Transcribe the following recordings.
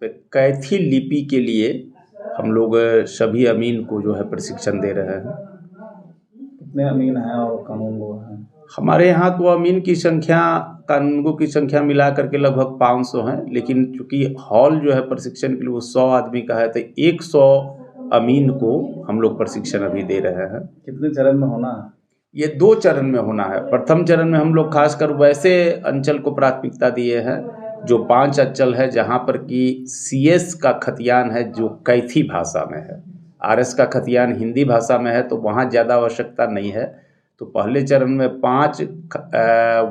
कैथी लिपि के लिए हम लोग सभी अमीन को जो है प्रशिक्षण दे रहे हैं। कितने अमीन हैं और कानूनगो हैं? हमारे यहाँ तो अमीन की संख्या, कानूनगो की संख्या मिला करके लगभग 500 हैं, लेकिन चूंकि हॉल जो है प्रशिक्षण के लिए वो 100 आदमी का है, तो 100 अमीन को हम लोग प्रशिक्षण अभी दे रहे हैं। कितने चरण में होना है? ये 2 चरण में होना है। प्रथम चरण में हम लोग खासकर वैसे अंचल को प्राथमिकता दिए हैं जो 5 अंचल है जहाँ पर कि CS का खतियान है जो कैथी भाषा में है, RS का खतियान हिंदी भाषा में है, तो वहाँ ज़्यादा आवश्यकता नहीं है। तो पहले चरण में 5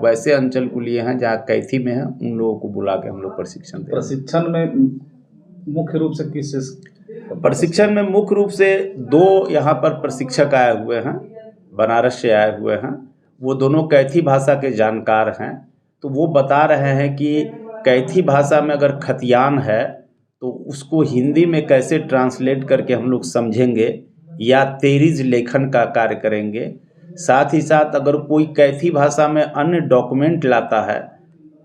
वैसे अंचल को लिए हैं जहाँ कैथी में है, उन लोगों को बुला के हम लोग प्रशिक्षण दें। प्रशिक्षण में मुख्य रूप से किस? प्रशिक्षण में मुख्य रूप से 2 यहाँ पर प्रशिक्षक आए हुए हैं, बनारस से आए हुए हैं। वो दोनों कैथी भाषा के जानकार हैं, तो वो बता रहे हैं कि कैथी भाषा में अगर खतियान है तो उसको हिंदी में कैसे ट्रांसलेट करके हम लोग समझेंगे या तेरीज लेखन का कार्य करेंगे। साथ ही साथ अगर कोई कैथी भाषा में अन्य डॉक्यूमेंट लाता है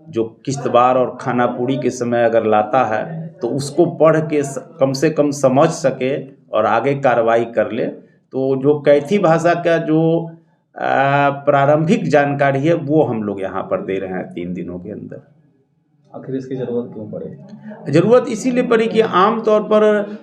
जो किश्तवाड़ और खानापुरी के समय अगर लाता है तो उसको पढ़ के कम से कम समझ सके और आगे कार्रवाई कर ले। तो जो कैथी भाषा का जो प्रारंभिक जानकारी है वो हम लोग यहाँ पर दे रहे हैं 3 दिनों के अंदर। आखिर इसकी ज़रूरत क्यों पड़ी? ज़रूरत इसीलिए पड़ी कि आम तौर पर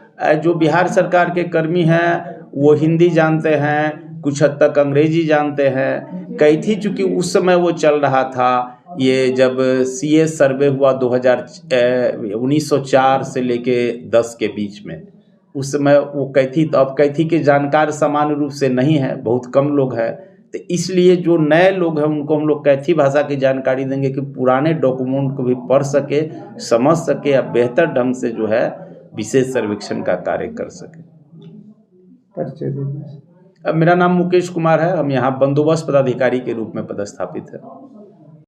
जो बिहार सरकार के कर्मी हैं वो हिंदी जानते हैं, कुछ हद तक अंग्रेजी जानते हैं। कैथी चूँकि उस समय वो चल रहा था, ये जब CS सर्वे हुआ 1904 से लेके 10 के बीच में, उस समय वो कैथी, तो अब कैथी के जानकार सामान्य रूप से नहीं है, बहुत कम लोग हैं। तो इसलिए जो नए लोग हैं उनको हम लोग कैथी भाषा की जानकारी देंगे कि पुराने डॉक्यूमेंट को भी पढ़ सके, समझ सके, या बेहतर ढंग से जो है विशेष सर्वेक्षण का कार्य कर सके। अब मेरा नाम मुकेश कुमार है, हम यहाँ बंदोबस्त पदाधिकारी के रूप में पदस्थापित है।